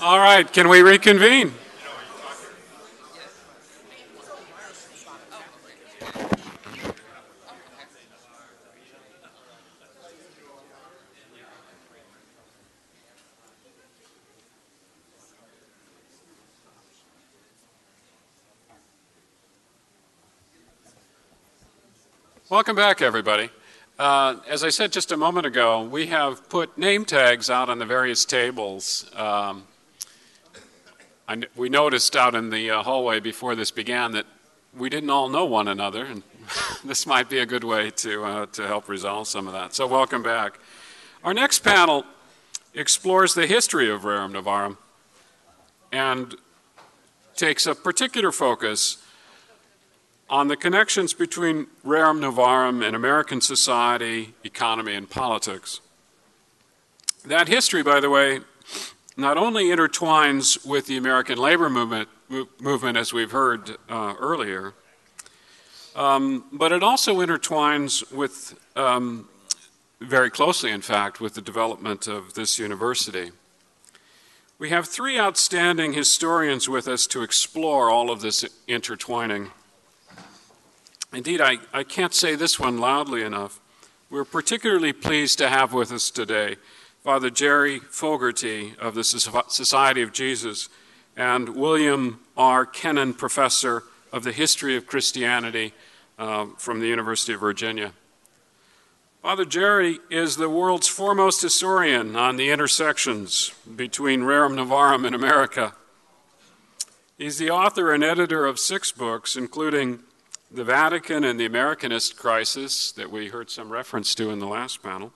All right, can we reconvene? Welcome back, everybody. As I said just a moment ago, we have put name tags out on the various tables. We noticed out in the hallway before this began that we didn't all know one another, and this might be a good way to help resolve some of that. So welcome back. Our next panel explores the history of Rerum Novarum and takes a particular focus on the connections between Rerum Novarum and American society, economy, and politics. That history, by the way, not only intertwines with the American labor movement as we've heard earlier, but it also intertwines with, very closely in fact, with the development of this university. We have three outstanding historians with us to explore all of this intertwining. Indeed, I can't say this one loudly enough. We're particularly pleased to have with us today Father Jerry Fogarty of the Society of Jesus and William R. Kennan, Professor of the History of Christianity from the University of Virginia. Father Jerry is the world's foremost historian on the intersections between Rerum Novarum and America. He's the author and editor of 6 books, including The Vatican and the Americanist Crisis, that we heard some reference to in the last panel.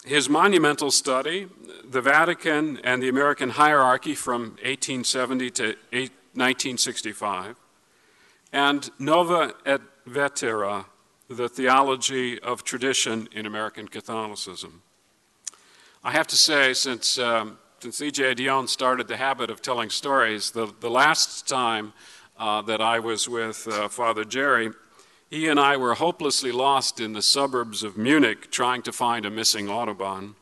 His monumental study, The Vatican and the American Hierarchy from 1870 to 1965, and Nova et Vetera, The Theology of Tradition in American Catholicism. I have to say, since E.J. Dion started the habit of telling stories, the last time that I was with Father Jerry, he and I were hopelessly lost in the suburbs of Munich trying to find a missing Autobahn.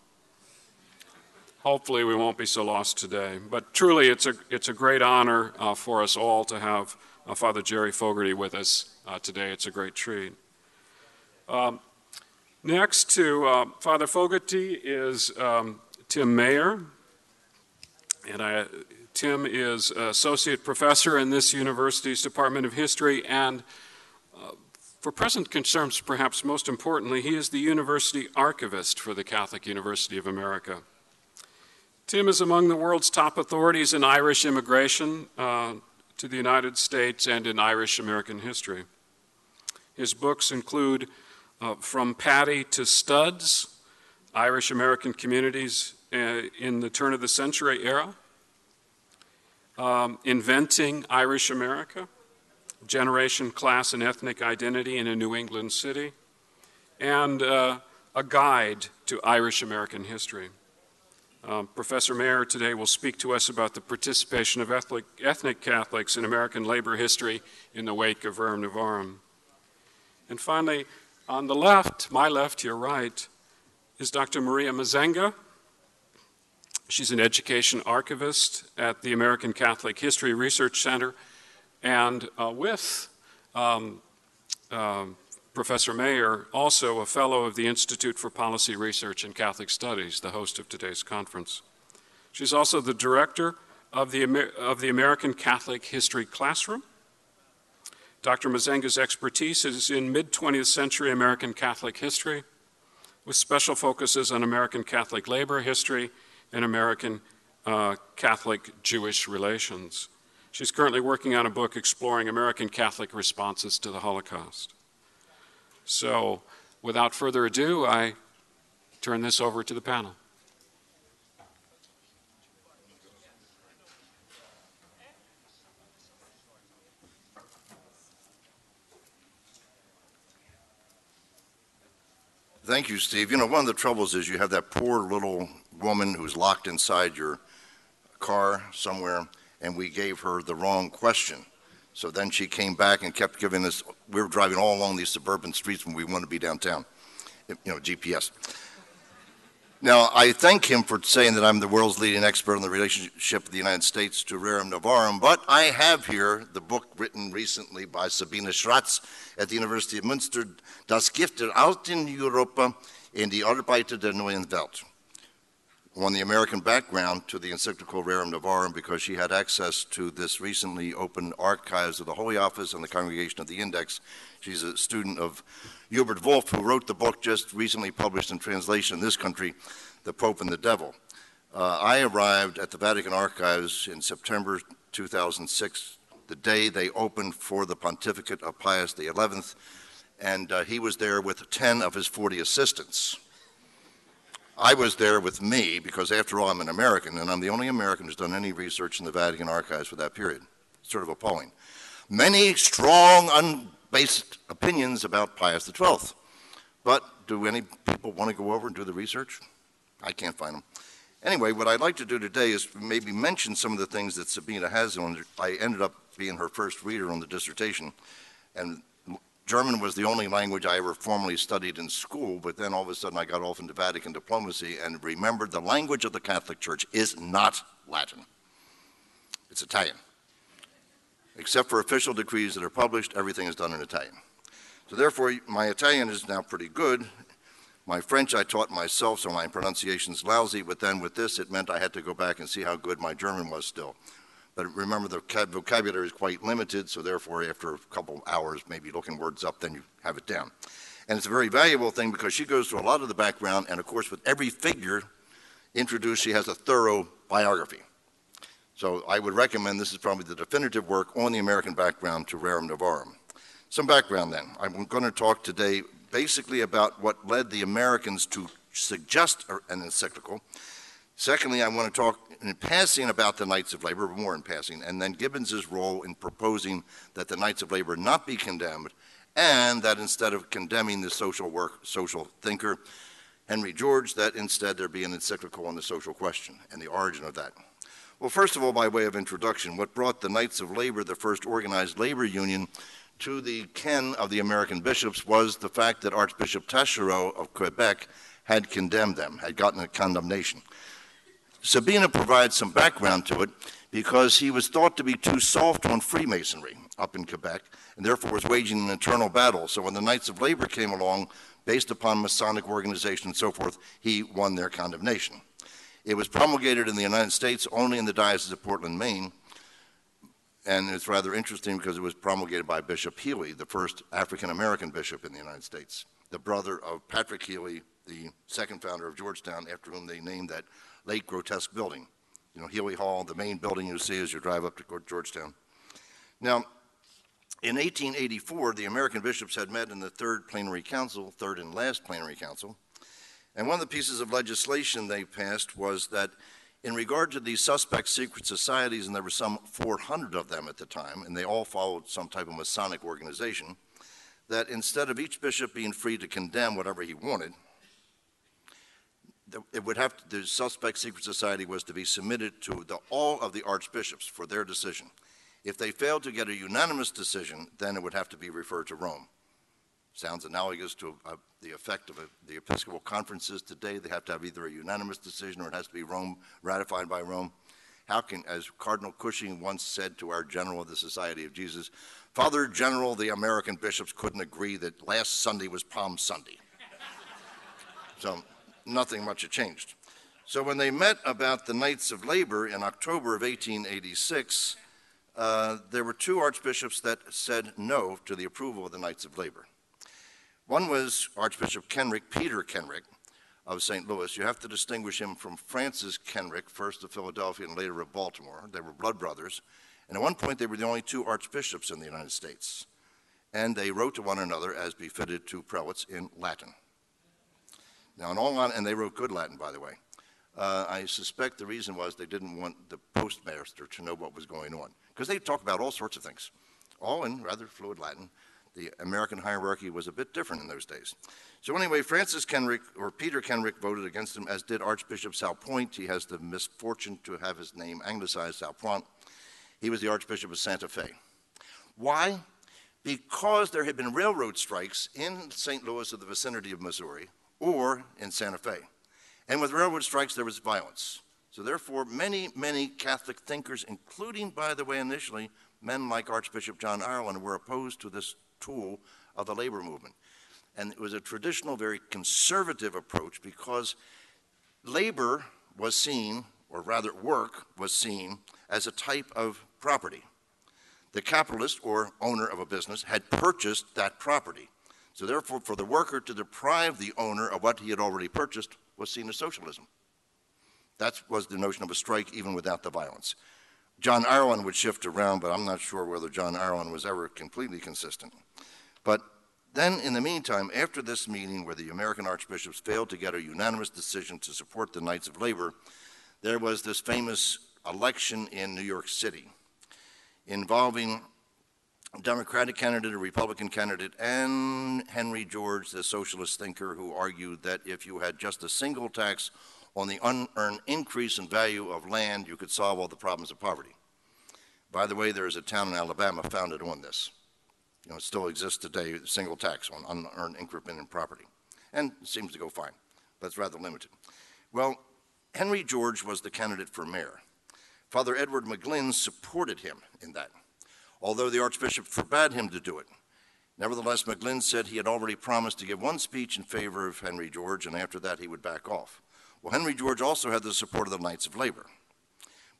Hopefully we won't be so lost today. But truly it's a great honor for us all to have Father Jerry Fogarty with us today. It's a great treat. Next to Father Fogarty is Tim Mayer. And Tim is Associate Professor in this university's Department of History, and for present concerns, perhaps most importantly, he is the University Archivist for the Catholic University of America. Tim is among the world's top authorities in Irish immigration to the United States and in Irish American history. His books include From Paddy to Studs, Irish American Communities in the Turn of the Century Era, Inventing Irish America, Generation, Class, and Ethnic Identity in a New England City, and a guide to Irish American history. Professor Mayer today will speak to us about the participation of ethnic Catholics in American labor history in the wake of Rerum Novarum. And finally, on the left, my left, your right, is Dr. Maria Mazenga. She's an education archivist at the American Catholic History Research Center, and with Professor Mayer, also a fellow of the Institute for Policy Research and Catholic Studies, the host of today's conference. She's also the director of the American Catholic History Classroom. Dr. Mazenga's expertise is in mid-20th century American Catholic history, with special focuses on American Catholic labor history and American Catholic-Jewish relations. She's currently working on a book exploring American Catholic responses to the Holocaust. So, without further ado, I turn this over to the panel. Thank you, Steve. You know, one of the troubles is you have that poor little woman who's locked inside your car somewhere, and we gave her the wrong question. So then she came back and kept giving us, we were driving all along these suburban streets when we wanted to be downtown, you know, GPS. Now, I thank him for saying that I'm the world's leading expert on the relationship of the United States to Rerum Novarum, but I have here the book written recently by Sabine Schratz at the University of Münster, Das Gift der alten Europa in die Arbeiter der neuen Welt, on the American background to the encyclical Rerum Novarum, because she had access to this recently opened archives of the Holy Office and the Congregation of the Index. She's a student of Hubert Wolff, who wrote the book just recently published in translation in this country, The Pope and the Devil. I arrived at the Vatican Archives in September 2006, the day they opened for the pontificate of Pius XI, and he was there with 10 of his 40 assistants. I was there with me because, after all, I'm an American, and I'm the only American who's done any research in the Vatican Archives for that period. Sort of appalling. Many strong, unbased opinions about Pius XII. But do any people want to go over and do the research? I can't find them. Anyway, what I'd like to do today is maybe mention some of the things that Sabina has on. I ended up being her first reader on the dissertation, and German was the only language I ever formally studied in school, but then all of a sudden I got off into Vatican diplomacy and remembered the language of the Catholic Church is not Latin. It's Italian. Except for official decrees that are published, everything is done in Italian. So therefore, my Italian is now pretty good. My French I taught myself, so my pronunciation's lousy, but then with this, it meant I had to go back and see how good my German was still. But remember, the vocabulary is quite limited, so therefore, after a couple hours, maybe looking words up, then you have it down. And it's a very valuable thing because she goes through a lot of the background, and of course, with every figure introduced, she has a thorough biography. So I would recommend this is probably the definitive work on the American background to Rerum Novarum. Some background then. I'm going to talk today basically about what led the Americans to suggest an encyclical. Secondly, I want to talk in passing about the Knights of Labor, more in passing, and then Gibbons's role in proposing that the Knights of Labor not be condemned, and that instead of condemning the social thinker, Henry George, that instead there be an encyclical on the social question and the origin of that. Well, first of all, by way of introduction, what brought the Knights of Labor, the first organized labor union, to the ken of the American bishops was the fact that Archbishop Taschereau of Quebec had condemned them, had gotten a condemnation. Sabina provides some background to it because he was thought to be too soft on Freemasonry up in Quebec, and therefore was waging an internal battle. So when the Knights of Labor came along, based upon Masonic organization and so forth, he won their condemnation. It was promulgated in the United States only in the Diocese of Portland, Maine, and it's rather interesting because it was promulgated by Bishop Healy, the first African-American bishop in the United States, the brother of Patrick Healy, the second founder of Georgetown, after whom they named that late grotesque building. You know, Healy Hall, the main building you see as you drive up to Georgetown. Now, in 1884, the American bishops had met in the third plenary council, third and last plenary council, and one of the pieces of legislation they passed was that in regard to these suspect secret societies, and there were some 400 of them at the time, and they all followed some type of Masonic organization, that instead of each bishop being free to condemn whatever he wanted, the suspect secret society was to be submitted to all of the archbishops for their decision. If they failed to get a unanimous decision, then it would have to be referred to Rome. Sounds analogous to the effect of the Episcopal conferences today. They have to have either a unanimous decision or it has to be ratified by Rome. How can, as Cardinal Cushing once said to our general of the Society of Jesus, Father General, the American bishops couldn't agree that last Sunday was Palm Sunday. So nothing much had changed. So when they met about the Knights of Labor in October of 1886, there were two archbishops that said no to the approval of the Knights of Labor. One was Archbishop Kenrick, Peter Kenrick of St. Louis. You have to distinguish him from Francis Kenrick, first of Philadelphia and later of Baltimore. They were blood brothers. And at one point, they were the only two archbishops in the United States. And they wrote to one another as befitted two prelates in Latin. Now, and they wrote good Latin, by the way. I suspect the reason was they didn't want the postmaster to know what was going on, because they talk about all sorts of things, all in rather fluid Latin. The American hierarchy was a bit different in those days. So anyway, Francis Kenrick, or Peter Kenrick, voted against him, as did Archbishop Salpointe. He has the misfortune to have his name anglicized, Salpointe. He was the Archbishop of Santa Fe. Why? Because there had been railroad strikes in St. Louis or the vicinity of Missouri, or in Santa Fe. And with railroad strikes, there was violence. So therefore, many, many Catholic thinkers, including, by the way, initially, men like Archbishop John Ireland, were opposed to this tool of the labor movement. And it was a traditional, very conservative approach because labor was seen, or rather work was seen, as a type of property. The capitalist, or owner of a business, had purchased that property. So therefore, for the worker to deprive the owner of what he had already purchased was seen as socialism. That was the notion of a strike, even without the violence. John Ireland would shift around, but I'm not sure whether John Ireland was ever completely consistent. But then, in the meantime, after this meeting where the American archbishops failed to get a unanimous decision to support the Knights of Labor, there was this famous election in New York City involving a Democratic candidate, a Republican candidate, and Henry George, the socialist thinker, who argued that if you had just a single tax on the unearned increase in value of land, you could solve all the problems of poverty. By the way, there is a town in Alabama founded on this. It still exists today, single tax on unearned increment in property. And it seems to go fine, but it's rather limited. Well, Henry George was the candidate for mayor. Father Edward McGlynn supported him in that, although the Archbishop forbade him to do it. Nevertheless, McGlynn said he had already promised to give one speech in favor of Henry George, and after that he would back off. Well, Henry George also had the support of the Knights of Labor.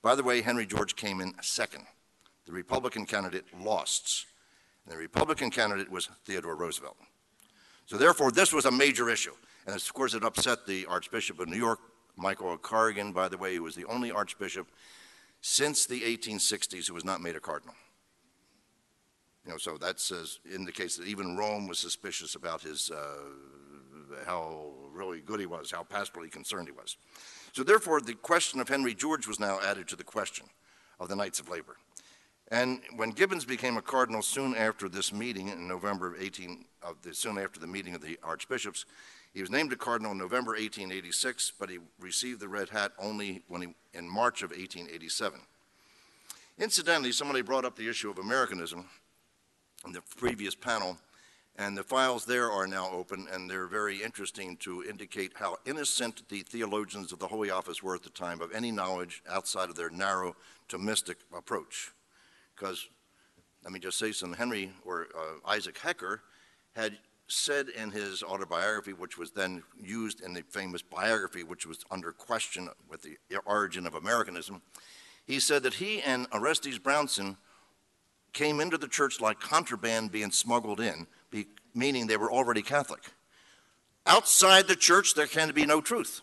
By the way, Henry George came in second. The Republican candidate lost. And the Republican candidate was Theodore Roosevelt. So therefore, this was a major issue. And of course, it upset the Archbishop of New York, Michael O'Carrigan, by the way, who was the only archbishop since the 1860s who was not made a cardinal. So that indicates that even Rome was suspicious about his, how really good he was, how pastorally concerned he was. So therefore, the question of Henry George was now added to the question of the Knights of Labor. And when Gibbons became a cardinal soon after this meeting in November of soon after the meeting of the archbishops, he was named a cardinal in November 1886, but he received the red hat only in March of 1887. Incidentally, somebody brought up the issue of Americanism in the previous panel, and the files there are now open, and they're very interesting to indicate how innocent the theologians of the Holy Office were at the time of any knowledge outside of their narrow Thomistic approach. Because, let me just say something, Isaac Hecker had said in his autobiography, which was then used in the famous biography, which was under question with the origin of Americanism, he said that he and Orestes Brownson came into the church like contraband being smuggled in, meaning they were already Catholic. Outside the church, there can be no truth.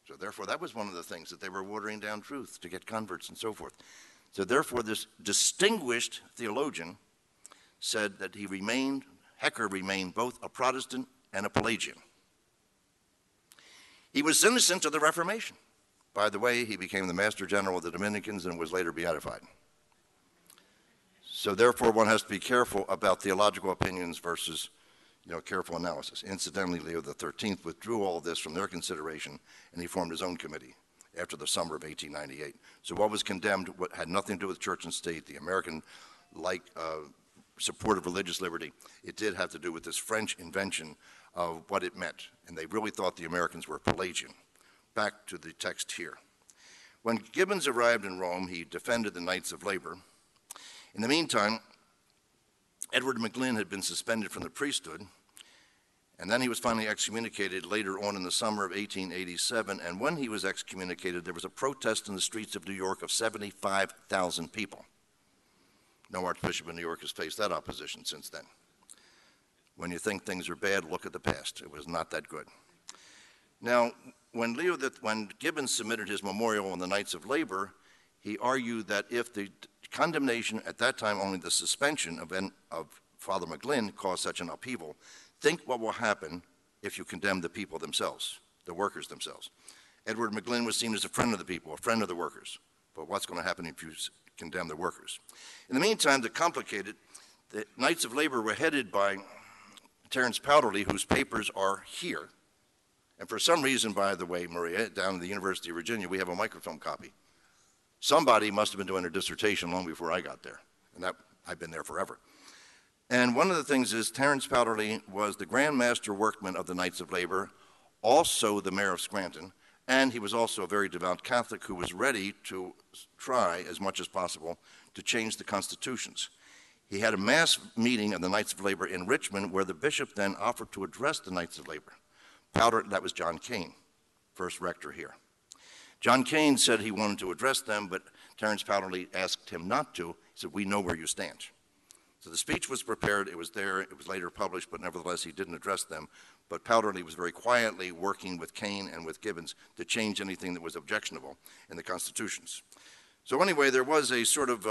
So therefore, that was one of the things, that they were watering down truth to get converts and so forth. So therefore, this distinguished theologian said that Hecker remained both a Protestant and a Pelagian. He was innocent of the Reformation. By the way, he became the Master General of the Dominicans and was later beatified. So therefore, one has to be careful about theological opinions versus, careful analysis. Incidentally, Leo XIII withdrew all of this from their consideration, and he formed his own committee after the summer of 1898. So what was condemned had nothing to do with church and state, the American support of religious liberty. It did have to do with this French invention of what it meant, and they really thought the Americans were Pelagian. Back to the text here. When Gibbons arrived in Rome, he defended the Knights of Labor. In the meantime, Edward McGlynn had been suspended from the priesthood, and then he was finally excommunicated later on in the summer of 1887, and when he was excommunicated, there was a protest in the streets of New York of 75,000 people. No archbishop in New York has faced that opposition since then. When you think things are bad, look at the past. It was not that good. Now, when Gibbons submitted his memorial on the Knights of Labor, he argued that if the condemnation, at that time only the suspension of Father McGlynn, caused such an upheaval, think what will happen if you condemn the people themselves, the workers themselves. Edward McGlynn was seen as a friend of the people, a friend of the workers. But what's going to happen if you condemn the workers? In the meantime, to complicate it, the Knights of Labor were headed by Terence Powderly, whose papers are here. And for some reason, by the way, Maria, down at the University of Virginia, we have a microfilm copy. Somebody must have been doing a dissertation long before I got there, and I've been there forever. And one of the things is Terence Powderly was the Grand Master Workman of the Knights of Labor, also the mayor of Scranton, And he was also a very devout Catholic who was ready to try as much as possible to change the constitutions. He had a mass meeting of the Knights of Labor in Richmond where the bishop then offered to address the Knights of Labor. That was John Kane, first rector here. John Kane said he wanted to address them, but Terence Powderly asked him not to. He said, "We know where you stand." So the speech was prepared, it was there, it was later published, but nevertheless he didn't address them. But Powderly was very quietly working with Kane and with Gibbons to change anything that was objectionable in the constitutions. So anyway, there was a sort of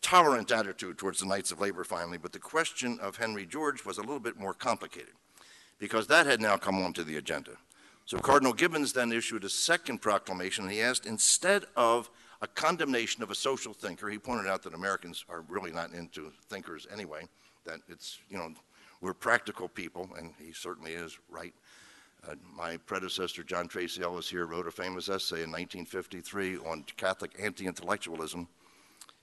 tolerant attitude towards the Knights of Labor finally, but the question of Henry George was a little bit more complicated because that had now come onto the agenda. So Cardinal Gibbons then issued a second proclamation, and he asked, instead of a condemnation of a social thinker, he pointed out that Americans are really not into thinkers anyway, that it's, we're practical people, and he certainly is right. My predecessor, John Tracy Ellis here, wrote a famous essay in 1953 on Catholic anti-intellectualism.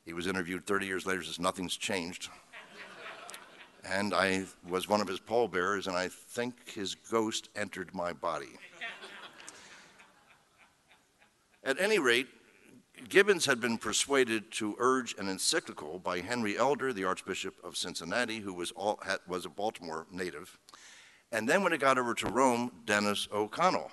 He was interviewed 30 years later, says nothing's changed. And I was one of his pallbearers, and I think his ghost entered my body. At any rate, Gibbons had been persuaded to urge an encyclical by Henry Elder, the Archbishop of Cincinnati, who was a Baltimore native. And then when it got over to Rome, Dennis O'Connell,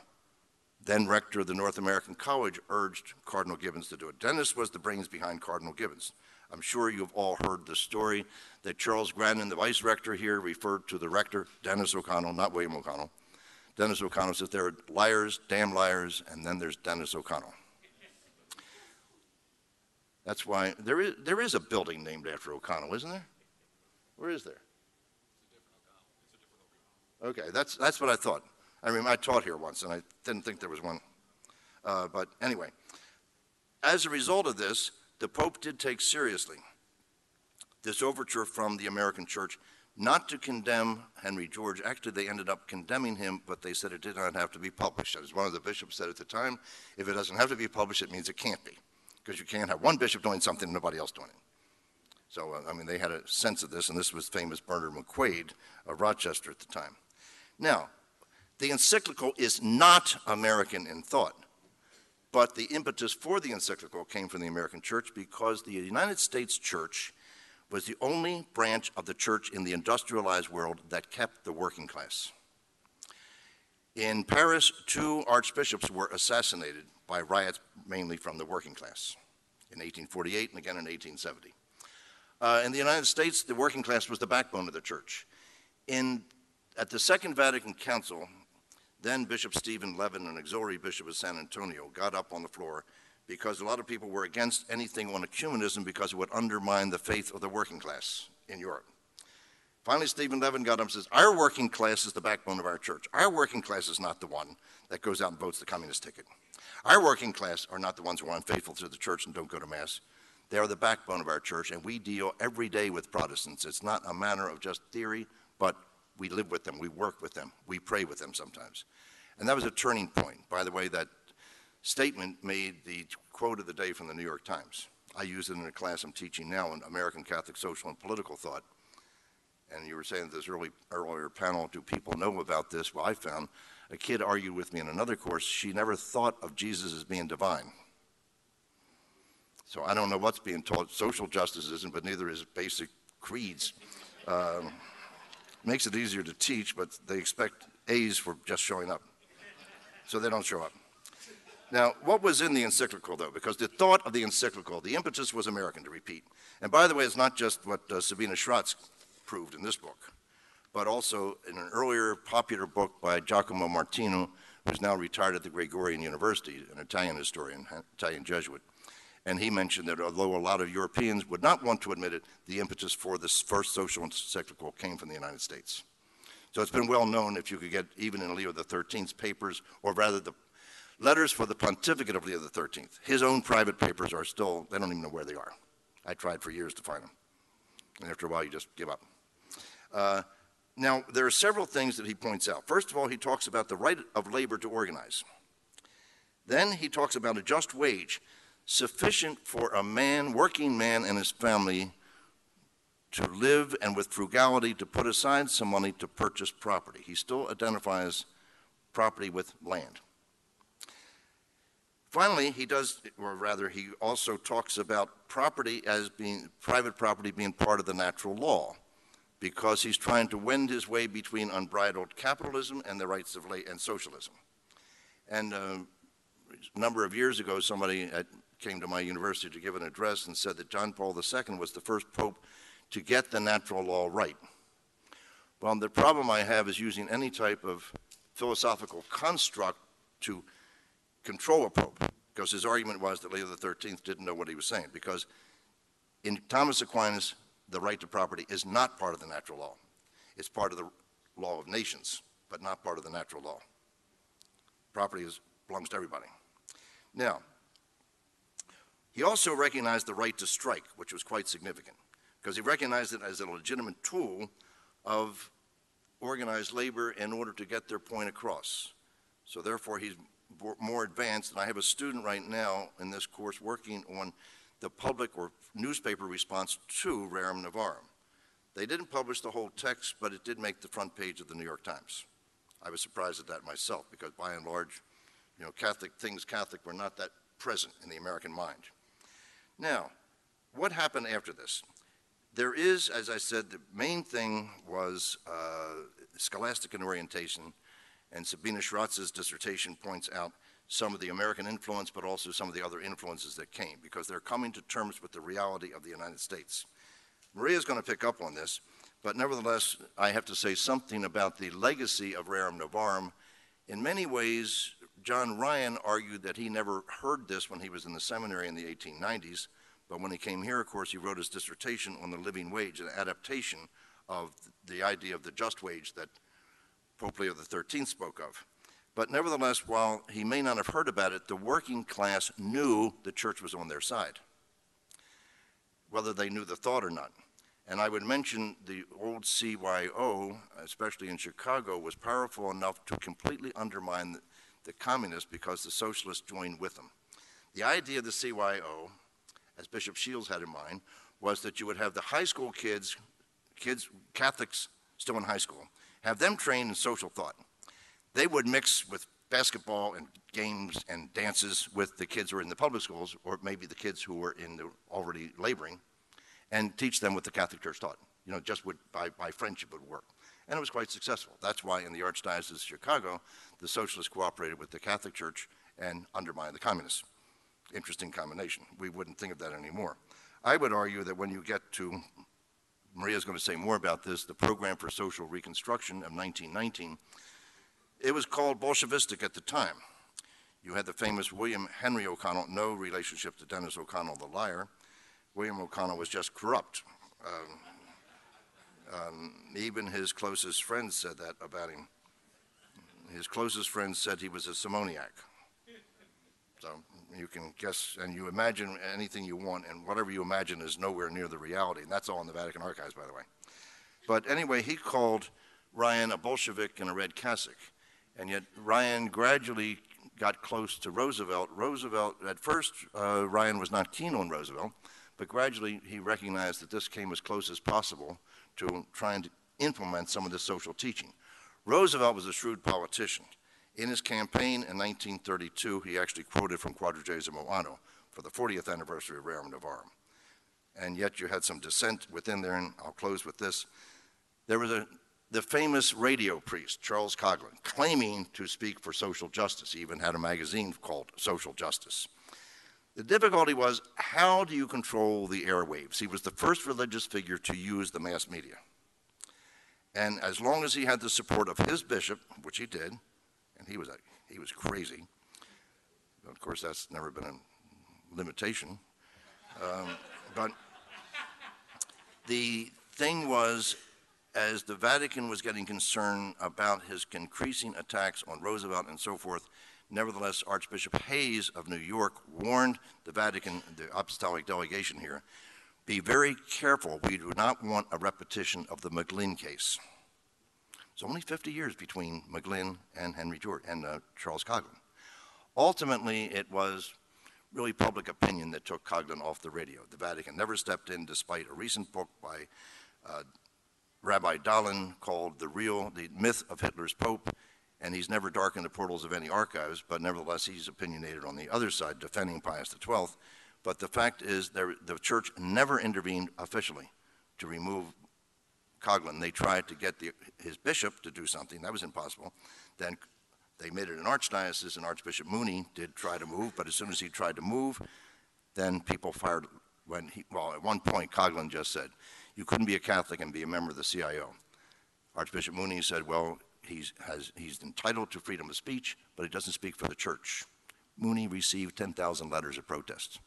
then rector of the North American College, urged Cardinal Gibbons to do it. Dennis was the brains behind Cardinal Gibbons. I'm sure you've all heard the story that Charles Grannon, the vice rector here, referred to the rector, Dennis O'Connell, not William O'Connell. Dennis O'Connell says there are liars, damn liars, and then there's Dennis O'Connell. That's why there is a building named after O'Connell, isn't there? Where is there? Okay, that's what I thought. I mean, I taught here once, and I didn't think there was one. But anyway, as a result of this, the Pope did take seriously this overture from the American Church not to condemn Henry George. Actually, they ended up condemning him, but they said it did not have to be published. As one of the bishops said at the time, if it doesn't have to be published, it means it can't be, because you can't have one bishop doing something and nobody else doing it. So, I mean, they had a sense of this, and this was famous Bernard McQuaid of Rochester at the time. Now, the encyclical is not American in thought, but the impetus for the encyclical came from the American Church because the United States Church was the only branch of the church in the industrialized world that kept the working class. In Paris, 2 archbishops were assassinated by riots mainly from the working class in 1848 and again in 1870. In the United States, the working class was the backbone of the church. At the Second Vatican Council, then Bishop Stephen Levin, an auxiliary bishop of San Antonio, got up on the floor because a lot of people were against anything on ecumenism because it would undermine the faith of the working class in Europe. Finally, Stephen Levin got up and says, our working class is the backbone of our church. Our working class is not the one that goes out and votes the communist ticket. Our working class are not the ones who are unfaithful to the church and don't go to Mass. They are the backbone of our church, and we deal every day with Protestants. It's not a matter of just theory, but we live with them, we work with them, we pray with them sometimes. And that was a turning point. By the way, that statement made the quote of the day from the New York Times. I use it in a class I'm teaching now on American Catholic social and political thought. And you were saying at this earlier panel, do people know about this? Well, I found a kid argued with me in another course. She never thought of Jesus as being divine. So I don't know what's being taught. Social justice isn't, but neither is basic creeds. Makes it easier to teach, but they expect A's for just showing up. So they don't show up. Now, what was in the encyclical, though? Because the thought of the encyclical, the impetus was American, to repeat. And by the way, it's not just what Sabina Schratz proved in this book, but also in an earlier popular book by Giacomo Martino, who's now retired at the Gregorian University, an Italian historian, Italian Jesuit. And he mentioned that although a lot of Europeans would not want to admit it, the impetus for this first social encyclical came from the United States. So it's been well known, if you could get even in Leo XIII's papers, or rather the letters for the pontificate of Leo XIII. His own private papers are still, they don't even know where they are. I tried for years to find them. And after a while, you just give up. Now, there are several things that he points out. First of all, he talks about the right of labor to organize. Then he talks about a just wage sufficient for a man, working man and his family to live and with frugality to put aside some money to purchase property. He still identifies property with land. Finally, he does, or rather, he also talks about property as being, private property being part of the natural law, because he's trying to wend his way between unbridled capitalism and the rights of and socialism. And a number of years ago, somebody came to my university to give an address and said that John Paul II was the first pope to get the natural law right. Well, the problem I have is using any type of philosophical construct to control a pope, because his argument was that Leo XIII didn't know what he was saying, because in Thomas Aquinas, the right to property is not part of the natural law. It's part of the law of nations, but not part of the natural law. Property belongs to everybody. Now, he also recognized the right to strike, which was quite significant, because he recognized it as a legitimate tool of organized labor in order to get their point across. So therefore, he's more advanced, and I have a student right now in this course working on the public or newspaper response to Rerum Novarum. They didn't publish the whole text, but it did make the front page of the New York Times. I was surprised at that myself, because by and large, Catholic were not that present in the American mind. Now, what happened after this? There is, as I said, the main thing was scholastic in orientation, and Sabina Schratz's dissertation points out some of the American influence, but also some of the other influences that came, because they're coming to terms with the reality of the United States. Maria's going to pick up on this, but nevertheless, I have to say something about the legacy of Rerum Novarum. In many ways, John Ryan argued that he never heard this when he was in the seminary in the 1890s, but when he came here, of course, he wrote his dissertation on the living wage, an adaptation of the idea of the just wage that Pope Leo XIII spoke of. But nevertheless, while he may not have heard about it, the working class knew the church was on their side, whether they knew the thought or not. And I would mention the old CYO, especially in Chicago, was powerful enough to completely undermine the communists because the socialists joined with them. The idea of the CYO, as Bishop Shields had in mind, was that you would have the high school kids, Catholics still in high school, have them trained in social thought. They would mix with basketball and games and dances with the kids who were in the public schools, or maybe the kids who were in the already laboring, and teach them what the Catholic Church taught. Just by friendship would work. And it was quite successful. That's why in the Archdiocese of Chicago, the socialists cooperated with the Catholic Church and undermined the communists. Interesting combination. We wouldn't think of that anymore. I would argue that when you get to, Maria's going to say more about this, the Program for Social Reconstruction of 1919, it was called Bolshevistic at the time. You had the famous William Henry O'Connell, no relationship to Dennis O'Connell the liar. William O'Connell was just corrupt. Even his closest friends said that about him. His closest friends said he was a simoniac. So you can guess, and you imagine anything you want, and whatever you imagine is nowhere near the reality, and that's all in the Vatican archives, by the way. But anyway, he called Ryan a Bolshevik in a red cassock, and yet Ryan gradually got close to Roosevelt. At first, Ryan was not keen on Roosevelt, but gradually he recognized that this came as close as possible to trying to implement some of this social teaching. Roosevelt was a shrewd politician. In his campaign in 1932, he actually quoted from Quadragesimo Anno for the 40th anniversary of Rerum Novarum. And yet you had some dissent within there, and I'll close with this. There was the famous radio priest, Charles Coughlin, claiming to speak for social justice. He even had a magazine called Social Justice. The difficulty was, how do you control the airwaves? He was the first religious figure to use the mass media. And as long as he had the support of his bishop, which he did, and he was crazy. Of course, that's never been a limitation. But the thing was, as the Vatican was getting concerned about his increasing attacks on Roosevelt and so forth, nevertheless, Archbishop Hayes of New York warned the Vatican, the apostolic delegation here, be very careful. We do not want a repetition of the McGlynn case. It's only 50 years between McGlynn and Henry George and Charles Coughlin. Ultimately, it was really public opinion that took Coughlin off the radio. The Vatican never stepped in, despite a recent book by Rabbi Dahlin called The Myth of Hitler's Pope, and he's never darkened the portals of any archives, but nevertheless he's opinionated on the other side, defending Pius XII. But the fact is the church never intervened officially to remove Coghlan. They tried to get his bishop to do something. That was impossible. Then they made it an archdiocese, and Archbishop Mooney did try to move, but as soon as he tried to move, then people fired. At one point, Coghlan just said, you couldn't be a Catholic and be a member of the CIO. Archbishop Mooney said, well, he's entitled to freedom of speech, but he doesn't speak for the church. Mooney received 10,000 letters of protest.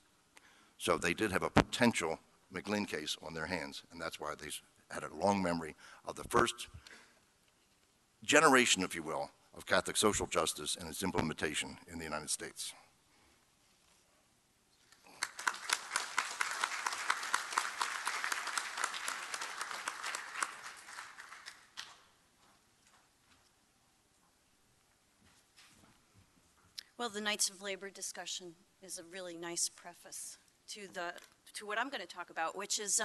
So they did have a potential McGlynn case on their hands, and that's why they had a long memory of the first generation, if you will, of Catholic social justice and its implementation in the United States. Well, the Knights of Labor discussion is a really nice preface to what I'm going to talk about, which is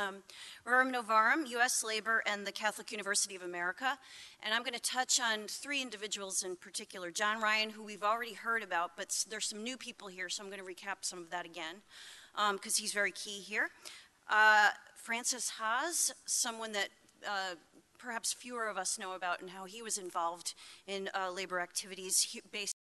Rerum Novarum, U.S. Labor, and the Catholic University of America. And I'm going to touch on three individuals in particular. John Ryan, who we've already heard about, but there's some new people here, so I'm going to recap some of that again, because he's very key here. Francis Haas, someone that perhaps fewer of us know about and how he was involved in labor activities based